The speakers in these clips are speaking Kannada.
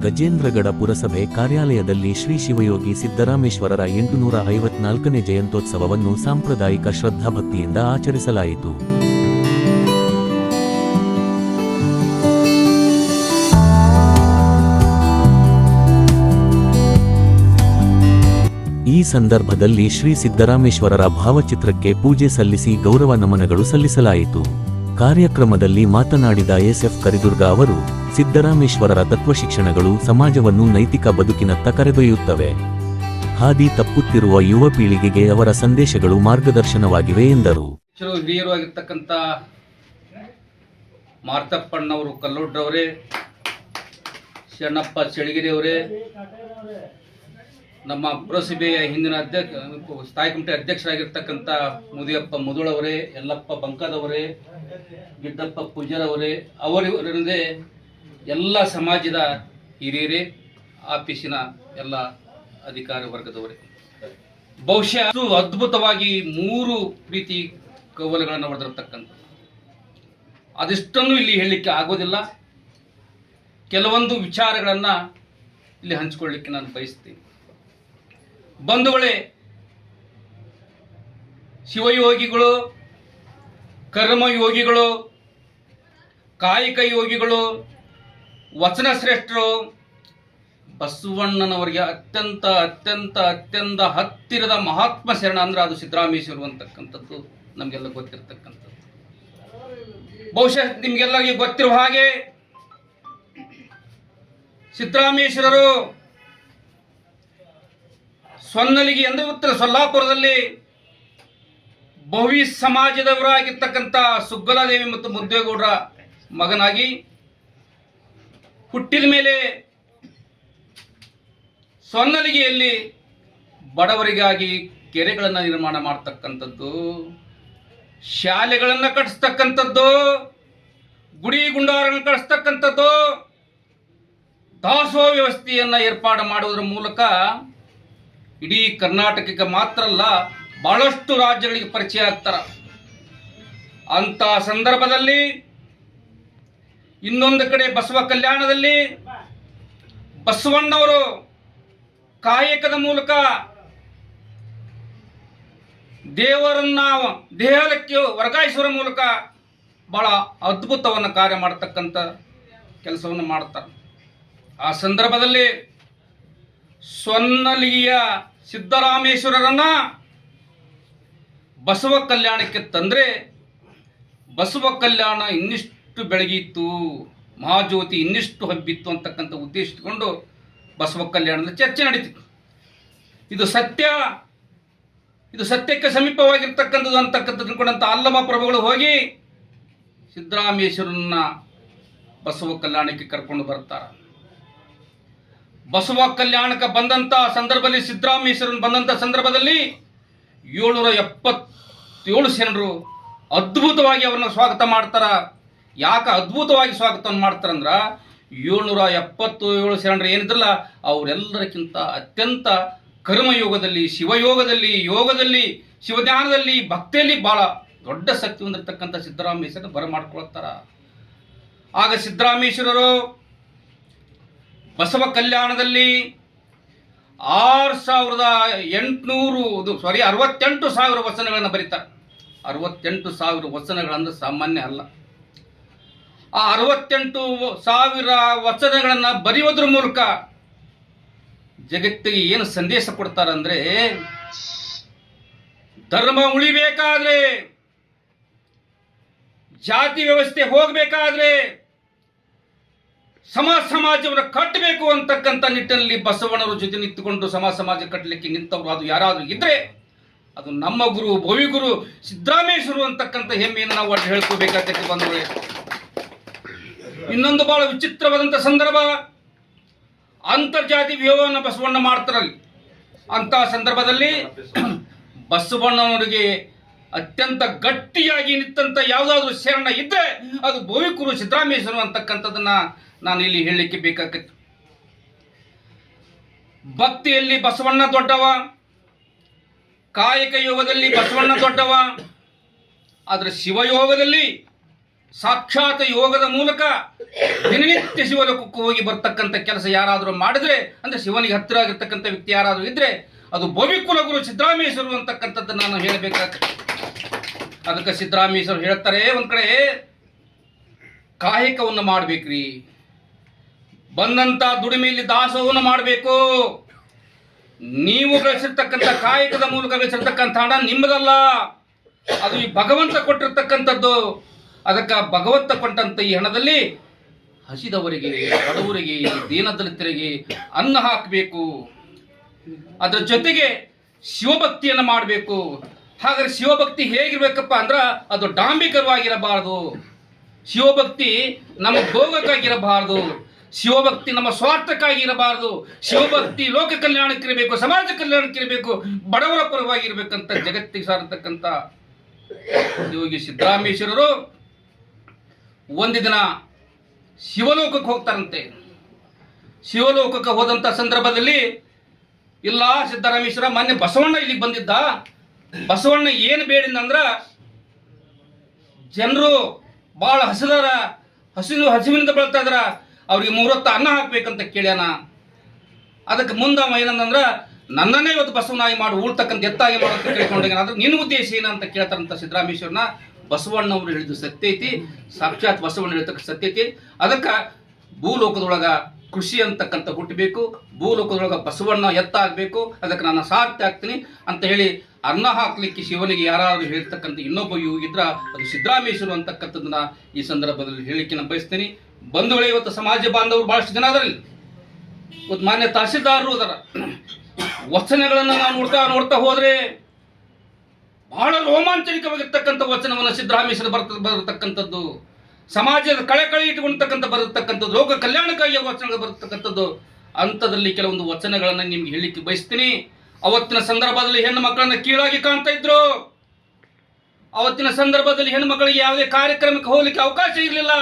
ಗಜೇಂದ್ರಗಡ ಪುರಸಭೆ ಕಾರ್ಯಾಲಯದಲ್ಲಿ ಶ್ರೀ ಶಿವಯೋಗಿ ಸಿದ್ದರಾಮೇಶ್ವರರ 854ನೇ ಜಯಂತ್ಯೋತ್ಸವವನ್ನು ಸಾಂಪ್ರದಾಯಿಕ ಶ್ರದ್ಧಾಭಕ್ತಿಯಿಂದ ಆಚರಿಸಲಾಯಿತು. ಈ ಸಂದರ್ಭದಲ್ಲಿ ಶ್ರೀ ಸಿದ್ದರಾಮೇಶ್ವರರ ಭಾವಚಿತ್ರಕ್ಕೆ ಪೂಜೆ ಸಲ್ಲಿಸಿ ಗೌರವ ನಮನಗಳು ಸಲ್ಲಿಸಲಾಯಿತು. ಕಾರ್ಯಕ್ರಮದಲ್ಲಿ ಮಾತನಾಡಿದ ಎಸ್.ಎಫ್. ಕರಿದುರ್ಗ ಅವರು, ಸಿದ್ದರಾಮೇಶ್ವರರ ತತ್ವಶಿಕ್ಷಣಗಳು ಸಮಾಜವನ್ನು ನೈತಿಕ ಬದುಕಿನತ್ತ ಕರೆದೊಯ್ಯುತ್ತವೆ. ಹಾದಿ ತಪ್ಪುತ್ತಿರುವ ಯುವ ಪೀಳಿಗೆಗೆ ಅವರ ಸಂದೇಶಗಳು ಮಾರ್ಗದರ್ಶನವಾಗಿವೆ ಎಂದರು. ಹಿರಿಯರಾಗಿರ್ತಕ್ಕಂಥ ಮಾರ್ತಪ್ಪಣ್ಣವರು ಕಲ್ಲೋಡ್ರವರೇ, ಶರಣಪ್ಪ ಚಳಿಗಿರಿಯವರೇ, ನಮ್ಮ ಪುರಸಭೆಯ ಹಿಂದಿನ ಸ್ಥಾಯಿ ಕಮಿಟಿ ಅಧ್ಯಕ್ಷರಾಗಿರ್ತಕ್ಕಂಥ ಮುದಿಯಪ್ಪ ಮುದುಳವರೇ, ಯಲ್ಲಪ್ಪ ಬಂಕದವರೇ, ಗಿಡ್ಡಪ್ಪ ಪೂಜಾರವರೇ, ಅವರೇ ಎಲ್ಲ ಸಮಾಜದ ಹಿರಿಯರೇ, ಆಫೀಸಿನ ಎಲ್ಲ ಅಧಿಕಾರಿ ವರ್ಗದವರೇ, ಬಹುಶಃ ಅದ್ಭುತವಾಗಿ 3 ರೀತಿ ಕವಲುಗಳನ್ನು ಹೊಡೆದಿರತಕ್ಕಂಥದ್ದು. ಅದಿಷ್ಟನ್ನು ಇಲ್ಲಿ ಹೇಳಲಿಕ್ಕೆ ಆಗೋದಿಲ್ಲ. ಕೆಲವೊಂದು ವಿಚಾರಗಳನ್ನು ಇಲ್ಲಿ ಹಂಚಿಕೊಳ್ಳಿಕ್ಕೆ ನಾನು ಬಯಸ್ತೀನಿ. ಬಂಧುಗಳೇ, ಶಿವಯೋಗಿಗಳು, ಕರ್ಮಯೋಗಿಗಳು, ಕಾಯಿಕ ಯೋಗಿಗಳು, ವಚನ ಶ್ರೇಷ್ಠರು, ಬಸವಣ್ಣನವರಿಗೆ ಅತ್ಯಂತ ಅತ್ಯಂತ ಅತ್ಯಂತ ಹತ್ತಿರದ ಮಹಾತ್ಮ ಶರಣ ಅಂದ್ರೆ ಅದು ಸಿದ್ದರಾಮೇಶ್ವರು ಅಂತಕ್ಕಂಥದ್ದು ನಮಗೆಲ್ಲ ಗೊತ್ತಿರತಕ್ಕಂಥದ್ದು. ಬಹುಶಃ ನಿಮಗೆಲ್ಲರಿಗೆ ಗೊತ್ತಿರುವ ಹಾಗೆ ಸಿದ್ದರಾಮೇಶ್ವರರು ಸ್ವನ್ನಲಿಗೆ ಎಂದು ಉತ್ತರ ಸೊಲ್ಲಾಪುರದಲ್ಲಿ ಬಹುವಿ ಸಮಾಜದವರಾಗಿರ್ತಕ್ಕಂಥ ಸುಗ್ಗಲಾದೇವಿ ಮತ್ತು ಮುದ್ದೇಗೌಡರ ಮಗನಾಗಿ ಹುಟ್ಟಿದ ಮೇಲೆ ಸ್ವನ್ನಲಿಗೆಯಲ್ಲಿ ಬಡವರಿಗಾಗಿ ಕೆರೆಗಳನ್ನು ನಿರ್ಮಾಣ ಮಾಡ್ತಕ್ಕಂಥದ್ದು, ಶಾಲೆಗಳನ್ನು ಕಟ್ಟಿಸ್ತಕ್ಕಂಥದ್ದು, ಗುಡಿ ಗುಂಡಾರಗಳನ್ನು ಕಟ್ಟಿಸ್ತಕ್ಕಂಥದ್ದು, ದಾಸೋಹ ವ್ಯವಸ್ಥೆಯನ್ನು ಏರ್ಪಾಡು ಮಾಡುವುದರ ಮೂಲಕ ಇಡೀ ಕರ್ನಾಟಕಕ್ಕೆ ಮಾತ್ರ ಅಲ್ಲ, ಬಹಳಷ್ಟು ರಾಜ್ಯಗಳಿಗೆ ಪರಿಚಯ ಆಗ್ತಾರೆ. ಅಂತ ಸಂದರ್ಭದಲ್ಲಿ ಇನ್ನೊಂದು ಕಡೆ ಬಸವ ಕಲ್ಯಾಣದಲ್ಲಿ ಬಸವಣ್ಣವರು ಕಾಯಕದ ಮೂಲಕ ದೇವರನ್ನ ದೇಹಕ್ಕೆ ವರ್ಗಾಯಿಸುವ ಮೂಲಕ ಬಹಳ ಅದ್ಭುತವನ್ನು ಕಾರ್ಯ ಮಾಡತಕ್ಕಂಥ ಕೆಲಸವನ್ನು ಮಾಡ್ತಾರೆ. ಆ ಸಂದರ್ಭದಲ್ಲಿ ಸ್ವನ್ನಲಿಗೆಯ ಸಿದ್ದರಾಮೇಶ್ವರರನ್ನ ಬಸವ ಕಲ್ಯಾಣಕ್ಕೆ ತಂದರೆ ಬಸವ ಕಲ್ಯಾಣ ಇನ್ನಿಷ್ಟು ಬೆಳಗಿತ್ತು, ಮಹಾಜ್ಯೋತಿ ಇನ್ನಿಷ್ಟು ಹಬ್ಬಿತ್ತು ಅಂತಕ್ಕಂಥ ಉದ್ದೇಶ ಇಟ್ಟುಕೊಂಡು ಬಸವ ಕಲ್ಯಾಣದ ಚರ್ಚೆ ನಡೀತಿತ್ತು. ಇದು ಸತ್ಯಕ್ಕೆ ಸಮೀಪವಾಗಿರ್ತಕ್ಕಂಥದ್ದು ಅಂತಕ್ಕಂಥ ತಿಳ್ಕೊಂಡಂಥ ಅಲ್ಲಮ ಪ್ರಭುಗಳು ಹೋಗಿ ಸಿದ್ದರಾಮೇಶ್ವರನ್ನ ಬಸವ ಕಲ್ಯಾಣಕ್ಕೆ ಕರ್ಕೊಂಡು ಬರ್ತಾರೆ. ಬಸವ ಕಲ್ಯಾಣಕ್ಕೆ ಬಂದಂಥ ಸಂದರ್ಭದಲ್ಲಿ, ಸಿದ್ದರಾಮೇಶ್ವರನ್ ಬಂದಂಥ ಸಂದರ್ಭದಲ್ಲಿ 777 ಶರಣರು ಅದ್ಭುತವಾಗಿ ಅವ್ರನ್ನ ಸ್ವಾಗತ ಮಾಡ್ತಾರ. ಯಾಕೆ ಅದ್ಭುತವಾಗಿ ಸ್ವಾಗತವನ್ನು ಮಾಡ್ತಾರಂದ್ರ 777 ಶರಣರು ಏನಿದ್ರಲ್ಲ ಅವರೆಲ್ಲರಿಗಿಂತ ಅತ್ಯಂತ ಕರ್ಮಯೋಗದಲ್ಲಿ, ಶಿವಯೋಗದಲ್ಲಿ, ಯೋಗದಲ್ಲಿ, ಶಿವಜ್ಞಾನದಲ್ಲಿ, ಭಕ್ತಿಯಲ್ಲಿ ಬಹಳ ದೊಡ್ಡ ಶಕ್ತಿ ಹೊಂದಿರತಕ್ಕಂಥ ಸಿದ್ದರಾಮೇಶ್ವರ ಬರಮಾಡ್ಕೊಳ್ತಾರ. ಆಗ ಸಿದ್ದರಾಮೇಶ್ವರರು ಬಸವ ಕಲ್ಯಾಣದಲ್ಲಿ 68,000 ವಚನಗಳನ್ನು ಬರೀತಾರೆ. 68,000 ವಚನಗಳಂದ್ರೆ ಸಾಮಾನ್ಯ ಅಲ್ಲ. ಆ 68,000 ವಚನಗಳನ್ನು ಬರೆಯುವುದ್ರ ಮೂಲಕ ಜಗತ್ತಿಗೆ ಏನು ಸಂದೇಶ ಕೊಡ್ತಾರಂದ್ರೆ, ಧರ್ಮ ಉಳಿಬೇಕಾದ್ರೆ, ಜಾತಿ ವ್ಯವಸ್ಥೆ ಹೋಗಬೇಕಾದ್ರೆ, ಸಮಾಜವನ್ನು ಕಟ್ಟಬೇಕು ಅಂತಕ್ಕಂಥ ನಿಟ್ಟಿನಲ್ಲಿ ಬಸವಣ್ಣರ ಜೊತೆ ನಿಂತುಕೊಂಡು ಸಮಾಜ ಕಟ್ಟಲಿಕ್ಕೆ ನಿಂತವರು ಅದು ಯಾರಾದರೂ ಇದ್ರೆ ಅದು ನಮ್ಮ ಗುರು, ಭವಿಗುರು ಸಿದ್ದರಾಮೇಶ್ವರು ಅಂತಕ್ಕಂಥ ಹೆಮ್ಮೆಯನ್ನು ನಾವು ಒಟ್ಟು ಹೇಳ್ಕೋಬೇಕಾಗ್ತೈತಿ ಬಂಧುಗಳೇ. ಇನ್ನೊಂದು ಬಹಳ ವಿಚಿತ್ರವಾದಂಥ ಸಂದರ್ಭ, ಅಂತರ್ಜಾತಿ ವಿವಾಹವನ್ನು ಬಸವಣ್ಣ ಮಾಡ್ತಾರಲ್ಲಿ. ಅಂತ ಸಂದರ್ಭದಲ್ಲಿ ಬಸವಣ್ಣನವರಿಗೆ ಅತ್ಯಂತ ಗಟ್ಟಿಯಾಗಿ ನಿಂತಂತ ಯಾವುದಾದ್ರೂ ಶರಣ ಇದ್ದರೆ ಅದು ಭವಿಗುರು ಸಿದ್ದರಾಮೇಶ್ವರು ಅಂತಕ್ಕಂಥದ್ದನ್ನ ನಾನು ಇಲ್ಲಿ ಹೇಳಲಿಕ್ಕೆ ಬೇಕಾಗತ್ತೆ. ಭಕ್ತಿಯಲ್ಲಿ ಬಸವಣ್ಣ ದೊಡ್ಡವ, ಕಾಯಕ ಯೋಗದಲ್ಲಿ ಬಸವಣ್ಣ ದೊಡ್ಡವ, ಆದರೆ ಶಿವಯೋಗದಲ್ಲಿ ಸಾಕ್ಷಾತ್ ಯೋಗದ ಮೂಲಕ ದಿನನಿತ್ಯ ಶಿವಲೋಕಕ್ಕೆ ಹೋಗಿ ಬರ್ತಕ್ಕಂಥ ಕೆಲಸ ಯಾರಾದರೂ ಮಾಡಿದ್ರೆ, ಅಂದ್ರೆ ಶಿವನಿಗೆ ಹತ್ತಿರ ಆಗಿರ್ತಕ್ಕಂಥ ವ್ಯಕ್ತಿ ಯಾರಾದರೂ ಇದ್ರೆ ಅದು ಭವಿಕುಲಗುರು ಸಿದ್ದರಾಮೇಶ್ವರರು ಅಂತಕ್ಕಂಥದ್ದನ್ನು ನಾನು ಹೇಳಬೇಕಾಗ್ತದೆ. ಅದಕ್ಕೆ ಸಿದ್ದರಾಮೇಶ್ವರರು ಹೇಳ್ತಾರೆ, ಒಂದ್ ಕಡೆ ಕಾಯಕವನ್ನು ಮಾಡ್ಬೇಕ್ರಿ, ಬಂದಂತ ದುಡಿಮೆಯಲ್ಲಿ ದಾಸವನ್ನು ಮಾಡಬೇಕು. ನೀವು ಗಳಿಸಿರ್ತಕ್ಕಂಥ ಕಾಯಕದ ಮೂಲಕ ಗಳಿಸಿರ್ತಕ್ಕಂಥ ಹಣ ನಿಮ್ಮದಲ್ಲ, ಅದು ಈ ಭಗವಂತ ಕೊಟ್ಟಿರ್ತಕ್ಕಂಥದ್ದು. ಅದಕ್ಕೆ ಭಗವಂತ ಕೊಟ್ಟಂತ ಈ ಹಣದಲ್ಲಿ ಹಸಿದವರಿಗೆ, ಬಡವರಿಗೆ, ದೀನದಲಿತರಿಗೆ ಅನ್ನ ಹಾಕಬೇಕು. ಅದರ ಜೊತೆಗೆ ಶಿವಭಕ್ತಿಯನ್ನು ಮಾಡಬೇಕು. ಹಾಗಾದ್ರೆ ಶಿವಭಕ್ತಿ ಹೇಗಿರ್ಬೇಕಪ್ಪ ಅಂದ್ರ ಅದು ಡಾಂಬಿಕರವಾಗಿರಬಾರದು. ಶಿವಭಕ್ತಿ ನಮ್ಮ ಭೋಗಕ್ಕಾಗಿರಬಾರದು. ಶಿವಭಕ್ತಿ ನಮ್ಮ ಸ್ವಾರ್ಥಕ್ಕಾಗಿ ಇರಬಾರದು. ಶಿವಭಕ್ತಿ ಲೋಕ ಕಲ್ಯಾಣಕ್ಕಿರಬೇಕು, ಸಮಾಜ ಕಲ್ಯಾಣಕ್ಕಿರಬೇಕು, ಬಡವರ ಪರವಾಗಿರ್ಬೇಕಂತ ಜಗತ್ತಿಗೆ ಸಾರತಕ್ಕಂಥ ಯೋಗಿ ಸಿದ್ದರಾಮೇಶ್ವರರು ಒಂದು ದಿನ ಶಿವಲೋಕಕ್ಕೆ ಹೋಗ್ತಾರಂತೆ. ಶಿವಲೋಕಕ್ಕೆ ಹೋದಂತ ಸಂದರ್ಭದಲ್ಲಿ, ಇಲ್ಲ ಸಿದ್ದರಾಮೇಶ್ವರ, ಮೊನ್ನೆ ಬಸವಣ್ಣ ಇಲ್ಲಿಗೆ ಬಂದಿದ್ದ. ಬಸವಣ್ಣ ಏನು ಬೇಡಿದಂದ್ರ, ಜನರು ಬಹಳ ಹಸಿವಿನಿಂದ ಬಳಲ್ತಾ ಇದ್ರ, ಅವ್ರಿಗೆ 3 ಹೊತ್ತು ಅನ್ನ ಹಾಕ್ಬೇಕಂತ ಕೇಳ್ಯಾನ. ಅದಕ್ಕೆ ಮುಂದೆ ಅವ ಏನಂದ್ರ, ನನ್ನನ್ನೇ ಇವತ್ತು ಬಸವನಾಗಿ ಮಾಡಿ ಉಳ್ತಕ್ಕಂಥ ಎತ್ತಾಗಿ ಮಾಡೋಂತ ಕೇಳ್ಕೊಂಡಾಗ ನಿನ್ನ ಉದ್ದೇಶ ಏನಂತ ಕೇಳ್ತಾರಂತ ಸಿದ್ದರಾಮೇಶ್ವರನ. ಬಸವಣ್ಣವ್ರು ಹೇಳಿದ್ದು ಸತ್ಯ ಐತಿ, ಸಾಕ್ಷಾತ್ ಬಸವಣ್ಣ ಹೇಳ್ತಕ್ಕ ಸತ್ಯ ಐತಿ. ಅದಕ್ಕೆ ಭೂಲೋಕದೊಳಗ ಕೃಷಿ ಅಂತಕ್ಕಂಥ ಹುಟ್ಟಬೇಕು, ಭೂಲೋಕದೊಳಗ ಬಸವಣ್ಣ ಎತ್ತಾಗಬೇಕು, ಅದಕ್ಕೆ ನಾನು ಸಾರ್ಥಿ ಆಗ್ತೀನಿ ಅಂತ ಹೇಳಿ ಅನ್ನ ಹಾಕ್ಲಿಕ್ಕೆ ಶಿವನಿಗೆ ಯಾರಾದ್ರೂ ಹೇಳ್ತಕ್ಕಂಥ ಇನ್ನೊಬ್ಬ ಇದ್ರ ಅದು ಸಿದ್ದರಾಮೇಶ್ವರ ಅಂತಕ್ಕಂಥದ್ದನ್ನ ಈ ಸಂದರ್ಭದಲ್ಲಿ ಹೇಳಿಕೆ ನಾನು ಬಯಸ್ತೀನಿ. ಬಂಧುಗಳೇ, ಇವತ್ತು ಸಮಾಜ ಬಾಂಧವರು ಬಹಳಷ್ಟು ಜನ ಅದರಲ್ಲಿ. ಇವತ್ತು ಮಾನ್ಯ ತಹಸೀಲ್ದಾರರು ಅದರ ವಚನಗಳನ್ನು ನಾವು ನೋಡ್ತಾ ಹೋದ್ರೆ ಬಹಳ ರೋಮಾಂಚನಿಕವಾಗಿರ್ತಕ್ಕಂಥ ವಚನವನ್ನು ಸಿದ್ದರಾಮೇಶ್ವರ ಬರತಕ್ಕಂಥದ್ದು, ಸಮಾಜದ ಕಳೆ ಇಟ್ಟುಕೊಂಡತಕ್ಕಂಥ ಬರತಕ್ಕಂಥದ್ದು, ಲೋಕ ಕಲ್ಯಾಣಕ್ಕಾಗಿ ವಚನಗಳು ಬರತಕ್ಕಂಥದ್ದು. ಅಂಥದ್ರಲ್ಲಿ ಕೆಲವೊಂದು ವಚನಗಳನ್ನು ನಿಮ್ಗೆ ಹೇಳಿಕ್ಕೆ ಬಯಸ್ತೀನಿ. ಅವತ್ತಿನ ಸಂದರ್ಭದಲ್ಲಿ ಹೆಣ್ಣು ಮಕ್ಕಳನ್ನ ಕೀಳಾಗಿ ಕಾಣ್ತಾ ಇದ್ರು. ಅವತ್ತಿನ ಸಂದರ್ಭದಲ್ಲಿ ಹೆಣ್ಣು ಮಕ್ಕಳಿಗೆ ಯಾವುದೇ ಕಾರ್ಯಕ್ರಮಕ್ಕೆ ಹೋಗ್ಲಿಕ್ಕೆ ಅವಕಾಶ ಇರಲಿಲ್ಲ.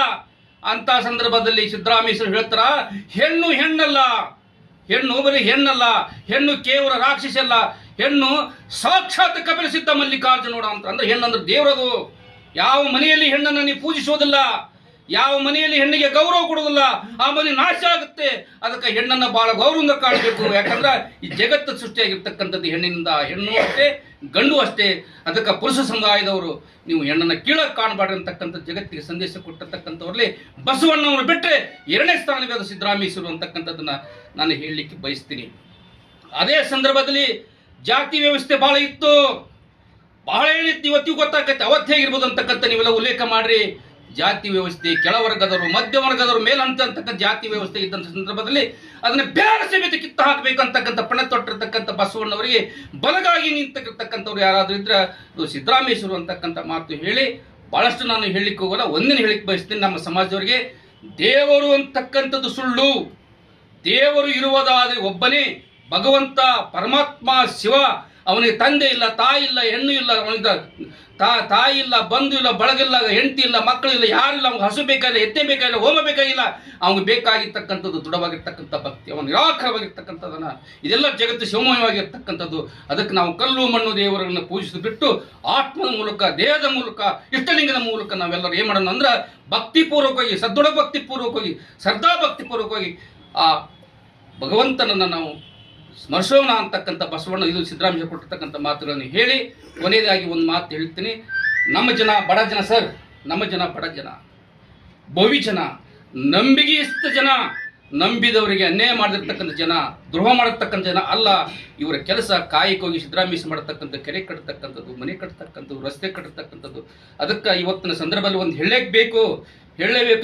ಅಂತ ಸಂದರ್ಭದಲ್ಲಿ ಸಿದ್ದರಾಮೇಶ್ವರ ಹೇಳ್ತಾರ, ಹೆಣ್ಣಲ್ಲ, ಹೆಣ್ಣು ಬರೀ ಹೆಣ್ಣಲ್ಲ, ಹೆಣ್ಣು ಕೇವಲ ರಾಕ್ಷಸ ಅಲ್ಲ, ಹೆಣ್ಣು ಸಾಕ್ಷಾತ್ ಕಪಿಲ ಸಿದ್ಧ ಮಲ್ಲಿಕಾರ್ಜುನೋಡ ಅಂತ. ಅಂದ್ರೆ ಹೆಣ್ಣಂದ್ರೆ ದೇವರದು. ಯಾವ ಮನೆಯಲ್ಲಿ ಹೆಣ್ಣನ್ನು ನೀವು ಪೂಜಿಸೋದಿಲ್ಲ, ಯಾವ ಮನೆಯಲ್ಲಿ ಹೆಣ್ಣಿಗೆ ಗೌರವ ಕೊಡೋದಿಲ್ಲ, ಆ ಮನೆ ನಾಶ ಆಗುತ್ತೆ. ಅದಕ್ಕೆ ಹೆಣ್ಣನ್ನು ಬಹಳ ಗೌರವದಿಂದ ಕಾಣಬೇಕು. ಯಾಕಂದ್ರೆ ಈ ಜಗತ್ತು ಸೃಷ್ಟಿಯಾಗಿರ್ತಕ್ಕಂಥದ್ದು ಹೆಣ್ಣಿನಿಂದ. ಹೆಣ್ಣು ಅಷ್ಟೇ, ಗಂಡು ಅಷ್ಟೇ. ಅದಕ್ಕೆ ಪುರುಷ ಸಮುದಾಯದವರು ನೀವು ಹೆಣ್ಣನ್ನು ಕೀಳಕ್ಕೆ ಕಾಣಬಾರ್ದು ಅಂತಕ್ಕಂಥ ಜಗತ್ತಿಗೆ ಸಂದೇಶ ಕೊಟ್ಟಿರ್ತಕ್ಕಂಥವ್ರಲ್ಲಿ ಬಸವಣ್ಣವರು ಬಿಟ್ಟರೆ 2ನೇ ಸ್ಥಾನವೇ ಅದು ಸಿದ್ದರಾಮೇಶ್ವರ ಅಂತಕ್ಕಂಥದ್ದನ್ನ ನಾನು ಹೇಳಲಿಕ್ಕೆ ಬಯಸ್ತೀನಿ. ಅದೇ ಸಂದರ್ಭದಲ್ಲಿ ಜಾತಿ ವ್ಯವಸ್ಥೆ ಬಹಳ ಇತ್ತು, ಬಹಳ ಏನಿತ್ತು, ಇವತ್ತಿಗೂ ಗೊತ್ತಾಗತ್ತೆ. ಅವತ್ತು ಹೇಗಿರ್ಬೋದು ಅಂತಕ್ಕಂಥ ನೀವೆಲ್ಲ ಉಲ್ಲೇಖ ಮಾಡ್ರಿ. ಜಾತಿ ವ್ಯವಸ್ಥೆ, ಕೆಳವರ್ಗದವರು, ಮಧ್ಯವರ್ಗದವರು, ಮೇಲಂತಕ್ಕಂಥ ಜಾತಿ ವ್ಯವಸ್ಥೆ ಇದ್ದಂಥ ಸಂದರ್ಭದಲ್ಲಿ ಅದನ್ನ ಬೇರೆ ಸಮೇತ ಕಿತ್ತು ಹಾಕಬೇಕಂತಕ್ಕಂಥ ಪಣ ತೊಟ್ಟಿರ್ತಕ್ಕಂಥ ಬಸವಣ್ಣವರಿಗೆ ಬಲಗಾಗಿ ನಿಂತಿರ್ತಕ್ಕಂಥವ್ರು ಯಾರಾದ್ರೂ ಇದ್ರೆ ಅದು ಸಿದ್ದರಾಮೇಶ್ವರ ಅಂತಕ್ಕಂಥ ಮಾತು ಹೇಳಿ ಬಹಳಷ್ಟು ನಾನು ಹೇಳಲಿಕ್ಕೆ ಹೋಗಲ್ಲ. ಒಂದಿನ ಹೇಳಿಕ್ಕೆ ಬಯಸ್ತೀನಿ ನಮ್ಮ ಸಮಾಜದವರಿಗೆ, ದೇವರು ಅಂತಕ್ಕಂಥದ್ದು ಸುಳ್ಳು. ದೇವರು ಇರುವುದಾದ್ರೆ ಒಬ್ಬನೇ ಭಗವಂತ, ಪರಮಾತ್ಮ, ಶಿವ. ಅವನಿಗೆ ತಂದೆ ಇಲ್ಲ, ತಾಯಿ ಇಲ್ಲ, ಹೆಣ್ಣು ಇಲ್ಲ, ಅವನಿಗೆ ತಾಯಿ ಇಲ್ಲ, ಬಂಧು ಇಲ್ಲ, ಬಳಗಿಲ್ಲ, ಹೆಂಡತಿ ಇಲ್ಲ, ಮಕ್ಕಳಿಲ್ಲ, ಯಾರಿಲ್ಲ. ಅವ್ನಿಗೆ ಹಸು ಬೇಕಾಗಿಲ್ಲ, ಎತ್ತೆ ಬೇಕಾಗಿಲ್ಲ, ಹೋಮ ಬೇಕಾಗಿಲ್ಲ. ಅವ್ನಿಗೆ ಬೇಕಾಗಿರ್ತಕ್ಕಂಥದ್ದು ದೃಢವಾಗಿರ್ತಕ್ಕಂಥ ಭಕ್ತಿ, ಅವನು ನಿರಾಕರವಾಗಿರ್ತಕ್ಕಂಥದ್ದನ್ನ. ಇದೆಲ್ಲ ಜಗತ್ತು ಶಿವಮಯವಾಗಿರ್ತಕ್ಕಂಥದ್ದು. ಅದಕ್ಕೆ ನಾವು ಕಲ್ಲು ಮಣ್ಣು ದೇವರನ್ನು ಪೂಜಿಸಿ ಬಿಟ್ಟು ಆತ್ಮದ ಮೂಲಕ, ದೇಹದ ಮೂಲಕ, ಇಷ್ಟಲಿಂಗದ ಮೂಲಕ ನಾವೆಲ್ಲರೂ ಏನು ಮಾಡೋಣ ಅಂದ್ರೆ ಭಕ್ತಿಪೂರ್ವಕವಾಗಿ, ಸದೃಢ ಭಕ್ತಿಪೂರ್ವಕವಾಗಿ, ಶ್ರದ್ಧಾ ಭಕ್ತಿಪೂರ್ವಕವಾಗಿ ಆ ಭಗವಂತನನ್ನು ನಾವು ಸ್ಮರಿಸೋಣ ಅಂತಕ್ಕಂಥ ಬಸವಣ್ಣ ಇದು ಸಿದ್ದರಾಮೇಶ್ವರ ಕೊಟ್ಟಿರ್ತಕ್ಕಂಥ ಮಾತುಗಳನ್ನು ಹೇಳಿ ಕೊನೆಯದಾಗಿ ಒಂದು ಮಾತು ಹೇಳ್ತೀನಿ. ನಮ್ಮ ಜನ ಬಡ ಜನ ಸರ್, ನಮ್ಮ ಜನ ಬಡ ಜನ, ಭವಿ ಜನ, ನಂಬಿಕೆಯಸ್ಥ ಜನ, ನಂಬಿದವರಿಗೆ ಅನ್ಯಾಯ ಮಾಡಿರ್ತಕ್ಕಂಥ ಜನ, ದ್ರೋಹ ಮಾಡಿರ್ತಕ್ಕಂಥ ಜನ ಅಲ್ಲ. ಇವರ ಕೆಲಸ ಕಾಯಕವಾಗಿ ಸಿದ್ದರಾಮೇಶ್ವರ ಮಾಡತಕ್ಕಂಥ ಕೆರೆ ಕಟ್ಟತಕ್ಕಂಥದ್ದು, ಮನೆ ಕಟ್ಟತಕ್ಕಂಥದ್ದು, ರಸ್ತೆ ಕಟ್ಟತಕ್ಕಂಥದ್ದು. ಅದಕ್ಕೆ ಇವತ್ತಿನ ಸಂದರ್ಭದಲ್ಲಿ ಒಂದು ಹೇಳಲೇಬೇಕು.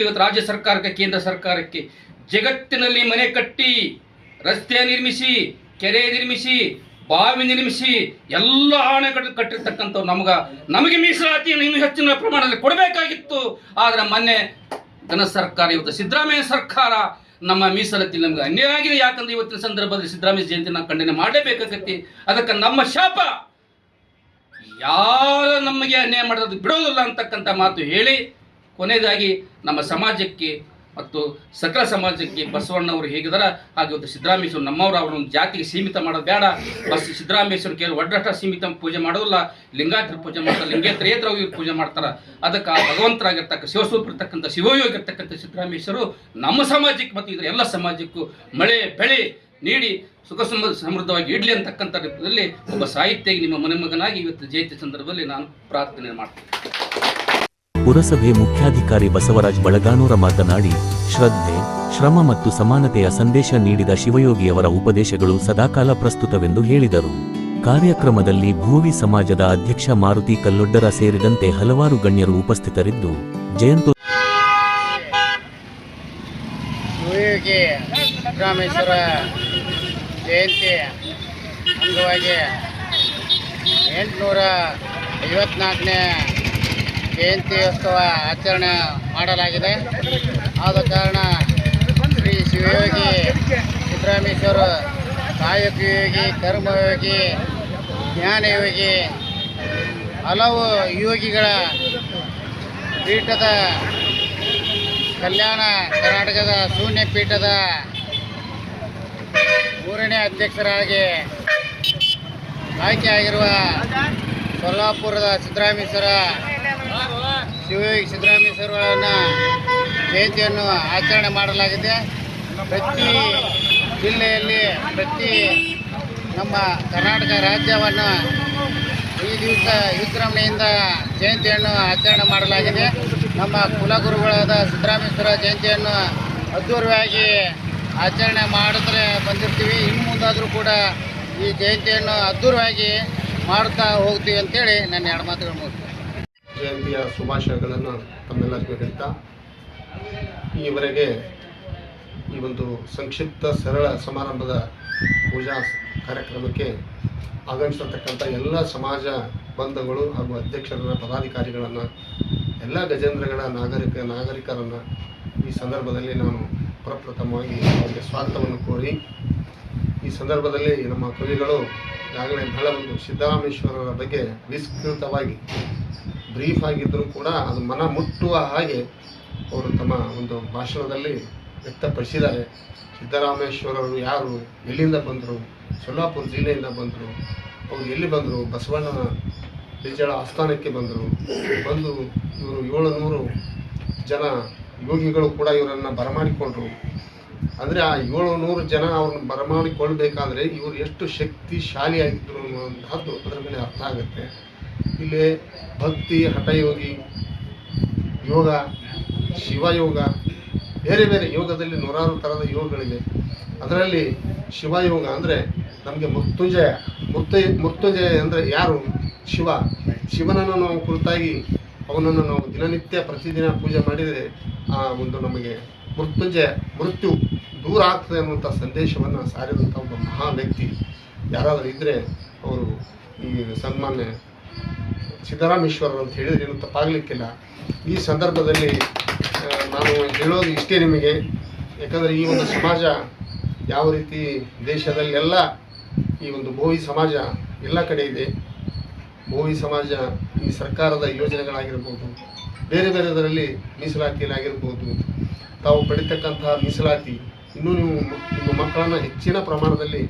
ಇವತ್ತು ರಾಜ್ಯ ಸರ್ಕಾರಕ್ಕೆ, ಕೇಂದ್ರ ಸರ್ಕಾರಕ್ಕೆ, ಜಗತ್ತಿನಲ್ಲಿ ಮನೆ ಕಟ್ಟಿ, ರಸ್ತೆ ನಿರ್ಮಿಸಿ, ಕೆರೆ ನಿರ್ಮಿಸಿ, ಬಾವಿ ನಿರ್ಮಿಸಿ, ಎಲ್ಲ ಆಣೆಕಟ್ಟು ಕಟ್ಟಿರ್ತಕ್ಕಂಥವ್ರು ನಮಗೆ ಮೀಸಲಾತಿಯನ್ನು ಇನ್ನೂ ಹೆಚ್ಚಿನ ಪ್ರಮಾಣದಲ್ಲಿ ಕೊಡಬೇಕಾಗಿತ್ತು. ಆದರೆ ಮೊನ್ನೆ ಸರ್ಕಾರ, ಇವತ್ತು ಸಿದ್ದರಾಮಯ್ಯ ಸರ್ಕಾರ ನಮ್ಮ ಮೀಸಲಾತಿ ನಮ್ಗೆ ಅನ್ಯಾಯ ಆಗಿದೆ. ಯಾಕಂದ್ರೆ ಇವತ್ತಿನ ಸಂದರ್ಭದಲ್ಲಿ ಸಿದ್ದರಾಮಯ್ಯ ಜಯಂತಿ ನಾವು ಖಂಡನೆ ಮಾಡಲೇಬೇಕಾಗತ್ತೆ. ಅದಕ್ಕೆ ನಮ್ಮ ಶಾಪ, ಯಾರ ನಮಗೆ ಅನ್ಯಾಯ ಮಾಡೋದು ಬಿಡೋದಿಲ್ಲ ಅಂತಕ್ಕಂಥ ಮಾತು ಹೇಳಿ ಕೊನೆಯದಾಗಿ ನಮ್ಮ ಸಮಾಜಕ್ಕೆ ಮತ್ತು ಸಕಲ ಸಮಾಜಕ್ಕೆ ಬಸವಣ್ಣವರು ಹೇಗಿದಾರ ಹಾಗೆ ಇವತ್ತು ಸಿದ್ದರಾಮೇಶ್ವರ ನಮ್ಮವರು ಅವರೊಂದು ಜಾತಿಗೆ ಸೀಮಿತ ಮಾಡೋದು ಬೇಡ. ಸಿದ್ದರಾಮೇಶ್ವರ ಕೇವಲ ಒಡ್ಡಷ್ಟ ಸೀಮಿತ ಪೂಜೆ ಮಾಡೋದಿಲ್ಲ, ಲಿಂಗಾಯತರ ಪೂಜೆ ಮಾಡ್ತಾರೆ, ಲಿಂಗೇತರೇತರ ಪೂಜೆ ಮಾಡ್ತಾರೆ. ಅದಕ್ಕೆ ಆ ಭಗವಂತರಾಗಿರ್ತಕ್ಕ ಶಿವಸ್ವರೂಪಿರ್ತಕ್ಕಂಥ ಶಿವಯೋಗಿರ್ತಕ್ಕಂಥ ಸಿದ್ದರಾಮೇಶ್ವರರು ನಮ್ಮ ಸಮಾಜಕ್ಕೆ ಮತ್ತು ಇದರ ಎಲ್ಲ ಸಮಾಜಕ್ಕೂ ಮಳೆ ಬೆಳೆ ನೀಡಿ ಸುಖ ಸಮೃದ್ಧವಾಗಿ ಇಡ್ಲಿ ಅಂತಕ್ಕಂಥ ರೀತಿಯಲ್ಲಿ ಒಬ್ಬ ಸಾಹಿತ್ಯಿಗೆ ನಿಮ್ಮ ಮನೆಮಗನಾಗಿ ಇವತ್ತು ಜಯಂತಿ ಸಂದರ್ಭದಲ್ಲಿ ನಾನು ಪ್ರಾರ್ಥನೆ ಮಾಡ್ತೀನಿ. ಪುರಸಭೆ ಮುಖ್ಯಾಧಿಕಾರಿ ಬಸವರಾಜ್ ಬಳಗಾನೂರ ಮಾತನಾಡಿ, ಶ್ರದ್ಧೆ, ಶ್ರಮ ಮತ್ತು ಸಮಾನತೆಯ ಸಂದೇಶ ನೀಡಿದ ಶಿವಯೋಗಿಯವರ ಉಪದೇಶಗಳು ಸದಾಕಾಲ ಪ್ರಸ್ತುತವೆಂದು ಹೇಳಿದರು. ಕಾರ್ಯಕ್ರಮದಲ್ಲಿ ಭೂವಿ ಸಮಾಜದ ಅಧ್ಯಕ್ಷ ಮಾರುತಿ ಕಲ್ಲೊಡ್ಡರ ಸೇರಿದಂತೆ ಹಲವಾರು ಗಣ್ಯರು ಉಪಸ್ಥಿತರಿದ್ದು ಜಯಂತಿ ಶಿವಯೋಗಿ ಸಿದ್ದರಾಮೇಶ್ವರ ಜಯಂತಿ ಅಂಗವಾಗಿ 854ನೇ ಜಯಂತ್ಯೋತ್ಸವ ಆಚರಣೆ ಮಾಡಲಾಗಿದೆ. ಆದ ಕಾರಣ ಶ್ರೀ ಶಿವಯೋಗಿ ಸಿದ್ದರಾಮೇಶ್ವರ ಕಾಯಕಯೋಗಿ, ಕರ್ಮಯೋಗಿ, ಜ್ಞಾನಯೋಗಿ, ಹಲವು ಯೋಗಿಗಳ ಪೀಠದ ಕಲ್ಯಾಣ ಕರ್ನಾಟಕದ ಶೂನ್ಯ ಪೀಠದ 3ನೇ ಅಧ್ಯಕ್ಷರಾಗಿ ಆಯ್ಕೆಯಾಗಿರುವ ಕೊಲ್ಲಾಪುರದ ಸಿದ್ದರಾಮೇಶ್ವರ ಶಿವಯೋಗಿ ಸಿದ್ದರಾಮೇಶ್ವರಗಳನ್ನು ಜಯಂತಿಯನ್ನು ಆಚರಣೆ ಮಾಡಲಾಗಿದೆ. ಪ್ರತಿ ಜಿಲ್ಲೆಯಲ್ಲಿ ಪ್ರತಿ ನಮ್ಮ ಕರ್ನಾಟಕ ರಾಜ್ಯವನ್ನು ಈ ದಿವಸ ವಿಜೃಂಭಣೆಯಿಂದ ಜಯಂತಿಯನ್ನು ಆಚರಣೆ ಮಾಡಲಾಗಿದೆ. ನಮ್ಮ ಕುಲಗುರುಗಳಾದ ಸಿದ್ದರಾಮೇಶ್ವರ ಜಯಂತಿಯನ್ನು ಅದ್ಧೂರಿಯಾಗಿ ಆಚರಣೆ ಮಾಡಿದ್ರೆ ಬಂದಿರ್ತೀವಿ. ಇನ್ನು ಮುಂದಾದರೂ ಕೂಡ ಈ ಜಯಂತಿಯನ್ನು ಅದ್ಧೂರಿಯಾಗಿ ಮಾಡುತ್ತಾ ಹೋಗ್ತೀವಿ ಅಂತೇಳಿ ನನ್ನ 2 ಮಾತುಗಳು ಮುಗಿಸ್ತೇನೆ. ಜಯಂತಿಯ ಶುಭಾಶಯಗಳನ್ನು ತಮ್ಮೆಲ್ಲರಿಗೂ ಹೇಳ್ತಾ, ಈವರೆಗೆ ಈ ಒಂದು ಸಂಕ್ಷಿಪ್ತ ಸರಳ ಸಮಾರಂಭದ ಪೂಜಾ ಕಾರ್ಯಕ್ರಮಕ್ಕೆ ಆಗಮಿಸಿರ್ತಕ್ಕಂಥ ಎಲ್ಲ ಸಮಾಜ ಬಂಧುಗಳು ಹಾಗೂ ಅಧ್ಯಕ್ಷರನ್ನ, ಪದಾಧಿಕಾರಿಗಳನ್ನು, ಎಲ್ಲ ಗಜೇಂದ್ರಗಳ ನಾಗರಿಕರನ್ನು ಈ ಸಂದರ್ಭದಲ್ಲಿ ನಾನು ಪ್ರಪ್ರಥಮವಾಗಿ ಅವರಿಗೆ ಸ್ವಾಗತವನ್ನು ಕೋರಿ, ಈ ಸಂದರ್ಭದಲ್ಲಿ ನಮ್ಮ ಕವಿಗಳು ಈಗಾಗಲೇ ಬಹಳ ಒಂದು ಸಿದ್ದರಾಮೇಶ್ವರರ ಬಗ್ಗೆ ವಿಸ್ತೃತವಾಗಿ ಬ್ರೀಫ್ ಆಗಿದ್ದರೂ ಕೂಡ ಅದು ಮನ ಮುಟ್ಟುವ ಹಾಗೆ ಅವರು ತಮ್ಮ ಒಂದು ಭಾಷಣದಲ್ಲಿ ವ್ಯಕ್ತಪಡಿಸಿದ್ದಾರೆ. ಸಿದ್ದರಾಮೇಶ್ವರರು ಯಾರು, ಎಲ್ಲಿಂದ ಬಂದರು, ಸೊಲ್ಲಾಪುರ ಜಿಲ್ಲೆಯಿಂದ ಬಂದರು, ಅವರು ಎಲ್ಲಿ ಬಂದರು, ಬಸವಣ್ಣನ ಬಿಜ್ಜಳ ಆಸ್ಥಾನಕ್ಕೆ ಬಂದರು. ಇವರು 700 ಜನ ಯೋಗಿಗಳು ಕೂಡ ಇವರನ್ನು ಬರಮಾಡಿಕೊಂಡ್ರು. ಅಂದರೆ ಆ 700 ಜನ ಅವ್ರನ್ನ ಬರಮಾಡಿಕೊಳ್ಬೇಕಾದ್ರೆ ಇವರು ಎಷ್ಟು ಶಕ್ತಿಶಾಲಿಯಾಗಿದ್ದರು ಅನ್ನುವಂಥದ್ದು ಅದರ ಮೇಲೆ ಅರ್ಥ ಆಗುತ್ತೆ. ಇಲ್ಲಿ ಭಕ್ತಿ, ಹಠಯೋಗಿ, ಯೋಗ, ಶಿವಯೋಗ, ಬೇರೆ ಬೇರೆ ಯೋಗದಲ್ಲಿ 100 ಥರದ ಯೋಗಗಳಿವೆ. ಅದರಲ್ಲಿ ಶಿವಯೋಗ ಅಂದರೆ ನಮಗೆ ಮೃತ್ಯುಂಜಯ ಅಂದರೆ ಯಾರು? ಶಿವನನ್ನು ನಾವು ಕುರಿತಾಗಿ ಅವನನ್ನು ನಾವು ದಿನನಿತ್ಯ ಪ್ರತಿದಿನ ಪೂಜೆ ಮಾಡಿದರೆ ಆ ಒಂದು ನಮಗೆ ಮೃತ್ಯು ದೂರ ಆಗ್ತದೆ ಅನ್ನುವಂಥ ಸಂದೇಶವನ್ನು ಸಾರಿದಂಥ ಒಬ್ಬ ಮಹಾ ವ್ಯಕ್ತಿ ಯಾರಾದರೂ ಇದ್ದರೆ ಅವರು ಈ ಸನ್ಮಾನ್ಯ ಸಿದ್ದರಾಮೇಶ್ವರರು ಅಂತ ಹೇಳಿದರೆ ಏನು ತಪ್ಪಾಗಲಿಕ್ಕಿಲ್ಲ. ಈ ಸಂದರ್ಭದಲ್ಲಿ ನಾನು ಹೇಳೋದು ಇಷ್ಟೇ ನಿಮಗೆ, ಯಾಕಂದರೆ ಈ ಒಂದು ಸಮಾಜ ಯಾವ ರೀತಿ ದೇಶದಲ್ಲೆಲ್ಲ ಈ ಒಂದು ಭೋವಿ ಸಮಾಜ ಎಲ್ಲ ಕಡೆ ಇದೆ. ಭೋವಿ ಸಮಾಜ ಈ ಸರ್ಕಾರದ ಯೋಜನೆಗಳಾಗಿರ್ಬೋದು, ಬೇರೆ ಬೇರೆದರಲ್ಲಿ ಮೀಸಲಾತಿಯಲ್ಲಾಗಿರ್ಬೋದು, ತಾವು ಪಡಿತಕ್ಕಂತಹ ಮೀಸಲಾತಿ ಇನ್ನೂ ನೀವು ನಿಮ್ಮ ಮಕ್ಕಳನ್ನು ಹೆಚ್ಚಿನ ಪ್ರಮಾಣದಲ್ಲಿ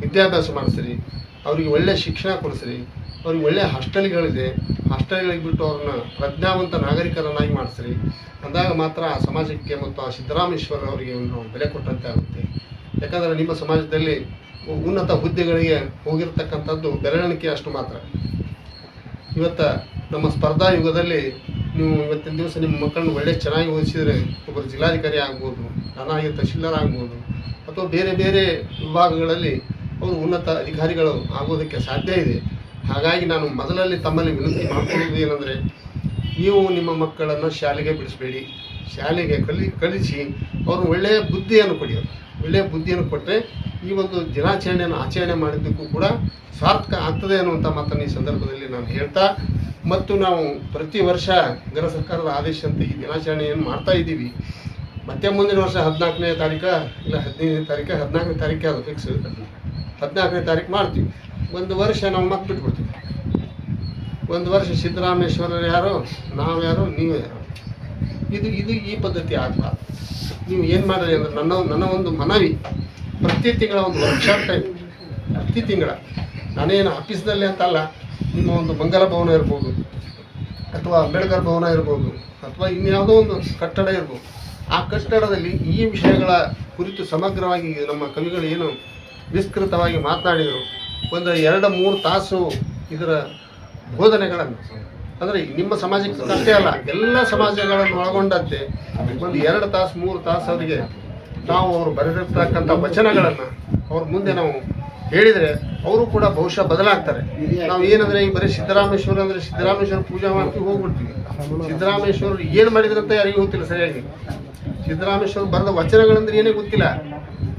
ವಿದ್ಯಾಭ್ಯಾಸ ಮಾಡಿಸ್ರಿ, ಅವರಿಗೆ ಒಳ್ಳೆಯ ಶಿಕ್ಷಣ ಕೊಡಿಸ್ರಿ, ಅವ್ರಿಗೆ ಒಳ್ಳೆಯ ಹಾಸ್ಟೆಲ್ಗಳಿದೆ, ಹಾಸ್ಟೆಲ್ಗಳಿಗೆ ಬಿಟ್ಟು ಅವ್ರನ್ನ ಪ್ರಜ್ಞಾವಂತ ನಾಗರಿಕರನ್ನಾಗಿ ಮಾಡಿಸ್ರಿ. ಅಂದಾಗ ಮಾತ್ರ ಆ ಸಮಾಜಕ್ಕೆ ಮತ್ತು ಆ ಸಿದ್ದರಾಮೇಶ್ವರ ಅವರಿಗೆ ನಾವು ಬೆಲೆ ಕೊಟ್ಟಂತೆ ಆಗುತ್ತೆ. ಯಾಕಂದರೆ ನಿಮ್ಮ ಸಮಾಜದಲ್ಲಿ ಉನ್ನತ ಹುದ್ದೆಗಳಿಗೆ ಹೋಗಿರ್ತಕ್ಕಂಥದ್ದು ಬೆರಳಿಕೆ ಅಷ್ಟು ಮಾತ್ರ. ಇವತ್ತು ನಮ್ಮ ಸ್ಪರ್ಧಾ ಯುಗದಲ್ಲಿ ನೀವು ಇವತ್ತಿನ ದಿವಸ ನಿಮ್ಮ ಮಕ್ಕಳನ್ನು ಒಳ್ಳೆ ಚೆನ್ನಾಗಿ ಓದಿಸಿದರೆ ಒಬ್ಬರು ಜಿಲ್ಲಾಧಿಕಾರಿ ಆಗ್ಬೋದು, ನಾನಾಗಿ ತಹಶೀಲ್ದಾರ್ ಆಗ್ಬೋದು, ಅಥವಾ ಬೇರೆ ಬೇರೆ ವಿಭಾಗಗಳಲ್ಲಿ ಅವರು ಉನ್ನತ ಅಧಿಕಾರಿಗಳು ಆಗೋದಕ್ಕೆ ಸಾಧ್ಯ ಇದೆ. ಹಾಗಾಗಿ ನಾನು ಮೊದಲಲ್ಲಿ ತಮ್ಮಲ್ಲಿ ವಿನಂತಿ ಮಾಡ್ಕೊಳ್ಳೋದು ಏನಂದರೆ, ನೀವು ನಿಮ್ಮ ಮಕ್ಕಳನ್ನು ಶಾಲೆಗೆ ಬಿಡಿಸಬೇಡಿ, ಶಾಲೆಗೆ ಕಲಿಸಿ ಅವ್ರನ್ನ ಒಳ್ಳೆಯ ಬುದ್ಧಿಯನ್ನು ಕೊಡಿ. ಒಳ್ಳೆಯ ಬುದ್ಧಿಯನ್ನು ಕೊಟ್ಟರೆ ಈ ಒಂದು ದಿನಾಚರಣೆಯನ್ನು ಆಚರಣೆ ಮಾಡಿದ್ದಕ್ಕೂ ಕೂಡ ಸಾರ್ಥಕ ಆಗ್ತದೆ ಅನ್ನುವಂಥ ಮಾತನ್ನು ಈ ಸಂದರ್ಭದಲ್ಲಿ ನಾನು ಹೇಳ್ತಾ, ಮತ್ತು ನಾವು ಪ್ರತಿ ವರ್ಷ ಗೃಹ ಸರ್ಕಾರದ ಆದೇಶಂತೆ ಈ ದಿನಾಚರಣೆಯನ್ನು ಮಾಡ್ತಾ ಇದ್ದೀವಿ. ಮತ್ತೆ ಮುಂದಿನ ವರ್ಷ 14ನೇ ತಾರೀಕು ಇಲ್ಲ 15ನೇ ತಾರೀಕು, 14ನೇ ತಾರೀಕೆ ಅದು ಫಿಕ್ಸ್, 14ನೇ ತಾರೀಕು ಮಾಡ್ತೀವಿ. ಒಂದು ವರ್ಷ ನಾವು ಮತ್ತೆ ಬಿಟ್ಬಿಡ್ತೀವಿ. ಒಂದು ವರ್ಷ ಸಿದ್ದರಾಮೇಶ್ವರರು ಯಾರು, ನಾವು ಯಾರು, ನೀವು ಯಾರು. ಇದು ಈ ಪದ್ಧತಿ ಆಗಬಾರ್ದು. ನೀವು ಏನು ಮಾಡಿರಿ ಅಂದರೆ ನನ್ನ ಒಂದು ಮನವಿ, ಪ್ರತಿ ತಿಂಗಳ ಒಂದು ವರ್ಕ್ಶಾಪ್ ಟೈಮ್, ಪ್ರತಿ ತಿಂಗಳ ನಾನೇನು ಆಫೀಸ್ದಲ್ಲಿ ಅಂತಲ್ಲ, ನಿಮ್ಮ ಒಂದು ಮಂಗಲ ಭವನ ಇರ್ಬೋದು, ಅಥವಾ ಅಂಬೇಡ್ಕರ್ ಭವನ ಇರ್ಬೋದು, ಅಥವಾ ಇನ್ಯಾವುದೋ ಒಂದು ಕಟ್ಟಡ ಇರ್ಬೋದು, ಆ ಕಟ್ಟಡದಲ್ಲಿ ಈ ವಿಷಯಗಳ ಕುರಿತು ಸಮಗ್ರವಾಗಿ ನಮ್ಮ ಕವಿಗಳು ಏನು ವಿಸ್ತೃತವಾಗಿ ಮಾತನಾಡಿದರು, ಒಂದು 2-3 ತಾಸು ಇದರ ಬೋಧನೆಗಳನ್ನು, ಅಂದರೆ ನಿಮ್ಮ ಸಮಾಜಕ್ಕೆ ಅಷ್ಟೇ ಅಲ್ಲ, ಎಲ್ಲ ಸಮಾಜಗಳನ್ನು ಒಳಗೊಂಡಂತೆ ಒಂದು 2 ತಾಸು 3 ತಾಸು ಅವರಿಗೆ ನಾವು ಅವರು ಬರೆದಿರ್ತಕ್ಕಂಥ ವಚನಗಳನ್ನು ಅವ್ರ ಮುಂದೆ ನಾವು ಹೇಳಿದರೆ ಅವರು ಕೂಡ ಬಹುಶಃ ಬದಲಾಗ್ತಾರೆ. ನಾವು ಏನಂದರೆ ಈಗ ಬರೀ ಸಿದ್ದರಾಮೇಶ್ವರ ಅಂದರೆ ಸಿದ್ದರಾಮೇಶ್ವರ ಪೂಜೆ ಮಾಡ್ತೀವಿ, ಹೋಗ್ಬಿಡ್ತೀವಿ. ಸಿದ್ದರಾಮೇಶ್ವರರು ಏನು ಮಾಡಿದ್ರಂತ ಯಾರಿಗೂ ಗೊತ್ತಿಲ್ಲ ಸರಿಯಾಗಿ. ಸಿದ್ದರಾಮೇಶ್ವರ ಬರೆದ ವಚನಗಳಂದ್ರೆ ಏನೇ ಗೊತ್ತಿಲ್ಲ.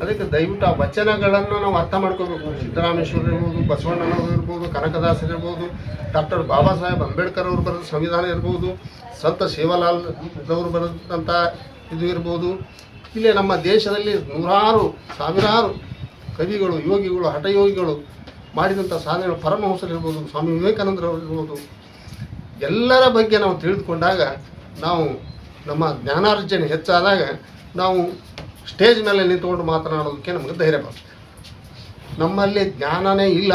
ಅದಕ್ಕೆ ದಯವಿಟ್ಟು ಆ ವಚನಗಳನ್ನು ನಾವು ಅರ್ಥ ಮಾಡ್ಕೋಬೇಕು. ಸಿದ್ದರಾಮೇಶ್ವರ ಇರ್ಬೋದು, ಬಸವಣ್ಣನವರು ಇರ್ಬೋದು, ಕನಕದಾಸರು ಇರ್ಬೋದು, ಡಾಕ್ಟರ್ ಬಾಬಾ ಸಾಹೇಬ್ ಅಂಬೇಡ್ಕರ್ ಅವರು ಬರೆದ ಸಂವಿಧಾನ ಇರ್ಬೋದು, ಸಂತ ಸೇವಾಲಾಲ್ ಅವರು ಬರೆದಂಥ ಇದು ಇರ್ಬೋದು. ಇಲ್ಲೇ ನಮ್ಮ ದೇಶದಲ್ಲಿ ಸಾವಿರಾರು ಕವಿಗಳು, ಯೋಗಿಗಳು, ಹಠಯೋಗಿಗಳು ಮಾಡಿದಂಥ ಸಾಧನೆಗಳು, ಪರಮಹಂಸರು ಇರ್ಬೋದು, ಸ್ವಾಮಿ ವಿವೇಕಾನಂದರವರು ಇರ್ಬೋದು, ಎಲ್ಲರ ಬಗ್ಗೆ ನಾವು ತಿಳಿದುಕೊಂಡಾಗ, ನಾವು ನಮ್ಮ ಜ್ಞಾನಾರ್ಜನೆ ಹೆಚ್ಚಾದಾಗ ನಾವು ಸ್ಟೇಜ್ ಮೇಲೆ ನಿಂತ್ಕೊಂಡು ಮಾತನಾಡೋದಕ್ಕೆ ನಮಗೆ ಧೈರ್ಯ ಬರ್ತದೆ. ನಮ್ಮಲ್ಲಿ ಜ್ಞಾನನೇ ಇಲ್ಲ,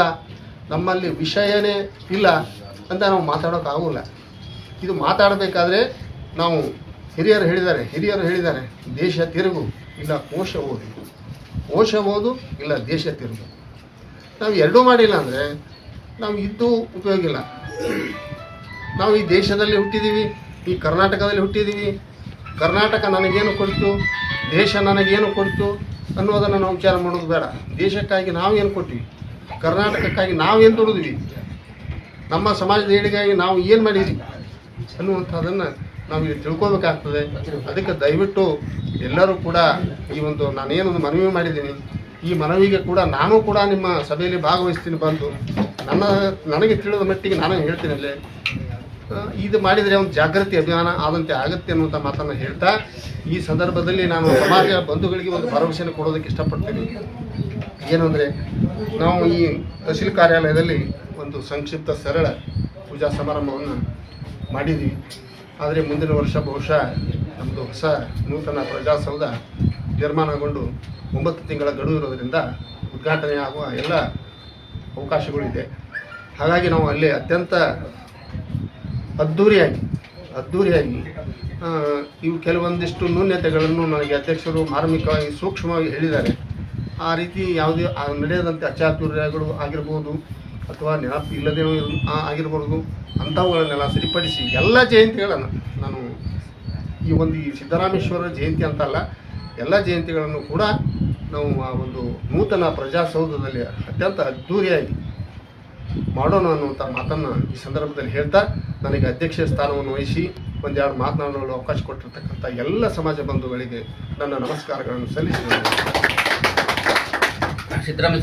ನಮ್ಮಲ್ಲಿ ವಿಷಯನೇ ಇಲ್ಲ ಅಂತ ನಾವು ಮಾತಾಡೋಕ್ಕಾಗೋಲ್ಲ. ಇದು ಮಾತಾಡಬೇಕಾದ್ರೆ ನಾವು ಹಿರಿಯರು ಹೇಳಿದ್ದಾರೆ, ದೇಶ ತಿರುಗು ಇಲ್ಲ ಕೋಶ ಓದು, ಕೋಶ ಓದು ಇಲ್ಲ ದೇಶ ತಿರುಗು. ನಾವು ಎರಡೂ ಮಾಡಿಲ್ಲ ಅಂದರೆ ನಾವು ಇದ್ದು ಉಪಯೋಗ ಇಲ್ಲ. ನಾವು ಈ ದೇಶದಲ್ಲಿ ಹುಟ್ಟಿದ್ದೀವಿ, ಈ ಕರ್ನಾಟಕದಲ್ಲಿ ಹುಟ್ಟಿದ್ದೀವಿ. ಕರ್ನಾಟಕ ನನಗೇನು ಕೊಡ್ತು, ದೇಶ ನನಗೇನು ಕೊಡ್ತು ಅನ್ನೋದನ್ನು ನಾವು ವಿಚಾರ ಮಾಡೋದು ಬೇಡ. ದೇಶಕ್ಕಾಗಿ ನಾವೇನು ಕೊಟ್ವಿ, ಕರ್ನಾಟಕಕ್ಕಾಗಿ ನಾವೇನು ದುಡಿದ್ವಿ, ನಮ್ಮ ಸಮಾಜದ ಏಳಿಗೆಗಾಗಿ ನಾವು ಏನು ಮಾಡಿದ್ವಿ ಅನ್ನುವಂಥದ್ದನ್ನು ನಾವು ಈಗ ತಿಳ್ಕೊಬೇಕಾಗ್ತದೆ. ಅದಕ್ಕೆ ದಯವಿಟ್ಟು ಎಲ್ಲರೂ ಕೂಡ ಈ ಒಂದು ನಾನೇನೊಂದು ಮನವಿ ಮಾಡಿದ್ದೀನಿ, ಈ ಮನವಿಗೆ ಕೂಡ ನಾನು ಕೂಡ ನಿಮ್ಮ ಸಭೆಯಲ್ಲಿ ಭಾಗವಹಿಸ್ತೀನಿ. ಬಂದು ನನಗೆ ತಿಳಿದ ಮಟ್ಟಿಗೆ ನಾನು ಹೇಳ್ತೀನಿ ಅಲ್ಲೇ ಇದು ಮಾಡಿದರೆ ಒಂದು ಜಾಗೃತಿ ಅಭಿಯಾನ ಆದಂತೆ ಆಗುತ್ತೆ ಅನ್ನುವಂಥ ಮಾತನ್ನು ಹೇಳ್ತಾ, ಈ ಸಂದರ್ಭದಲ್ಲಿ ನಾನು ಸಮಾಜ ಬಂಧುಗಳಿಗೆ ಒಂದು ಭರವಸೆಯನ್ನು ಕೊಡೋದಕ್ಕೆ ಇಷ್ಟಪಡ್ತೀನಿ. ಏನಂದರೆ, ನಾವು ಈ ತಹಸೀಲ್ ಕಾರ್ಯಾಲಯದಲ್ಲಿ ಒಂದು ಸಂಕ್ಷಿಪ್ತ ಸರಳ ಪೂಜಾ ಸಮಾರಂಭವನ್ನು ಮಾಡಿದ್ವಿ. ಆದರೆ ಮುಂದಿನ ವರ್ಷ ಬಹುಶಃ ನಮ್ಮದು ಹೊಸ ನೂತನ ಪ್ರಜಾಸೌಧ ನಿರ್ಮಾಣಗೊಂಡು 9 ತಿಂಗಳ ಗಡುವು ಇರೋದರಿಂದ ಉದ್ಘಾಟನೆ ಆಗುವ ಎಲ್ಲ ಅವಕಾಶಗಳಿದೆ. ಹಾಗಾಗಿ ನಾವು ಅಲ್ಲಿ ಅತ್ಯಂತ ಅದ್ಧೂರಿಯಾಗಿ ಇವು ಕೆಲವೊಂದಿಷ್ಟು ನ್ಯೂನ್ಯತೆಗಳನ್ನು ನನಗೆ ಅಧ್ಯಕ್ಷರು ಮಾರ್ಮಿಕವಾಗಿ ಸೂಕ್ಷ್ಮವಾಗಿ ಹೇಳಿದ್ದಾರೆ. ಆ ರೀತಿ ಯಾವುದೇ ನಡೆಯದಂತೆ ಅಚಾತುರ್ಯಗಳು ಆಗಿರ್ಬೋದು, ಅಥವಾ ನೆನಪು ಇಲ್ಲದೇ ಆಗಿರ್ಬೋದು, ಅಂಥವುಗಳನ್ನೆಲ್ಲ ಸರಿಪಡಿಸಿ ಎಲ್ಲ ಜಯಂತಿಗಳನ್ನು ನಾನು ಈ ಸಿದ್ದರಾಮೇಶ್ವರ ಜಯಂತಿ ಅಂತಲ್ಲ, ಎಲ್ಲ ಜಯಂತಿಗಳನ್ನು ಕೂಡ ನಾವು ಆ ಒಂದು ನೂತನ ಪ್ರಜಾಸೌಧದಲ್ಲಿ ಅತ್ಯಂತ ಅದ್ಧೂರಿಯಾಗಿ ಮಾಡೋಣ ಅನ್ನುವಂಥ ಮಾತನ್ನು ಈ ಸಂದರ್ಭದಲ್ಲಿ ಹೇಳ್ತಾ, ನನಗೆ ಅಧ್ಯಕ್ಷ ಸ್ಥಾನವನ್ನು ವಹಿಸಿ ಒಂದೆರಡು ಮಾತನಾಡಲು ಅವಕಾಶ ಕೊಟ್ಟಿರ್ತಕ್ಕಂಥ ಎಲ್ಲ ಸಮಾಜ ಬಂಧುಗಳಿಗೆ ನನ್ನ ನಮಸ್ಕಾರಗಳನ್ನು ಸಲ್ಲಿಸಿದ್ದೇನೆ. ಸಿದ್ದರಾಮಯ್ಯ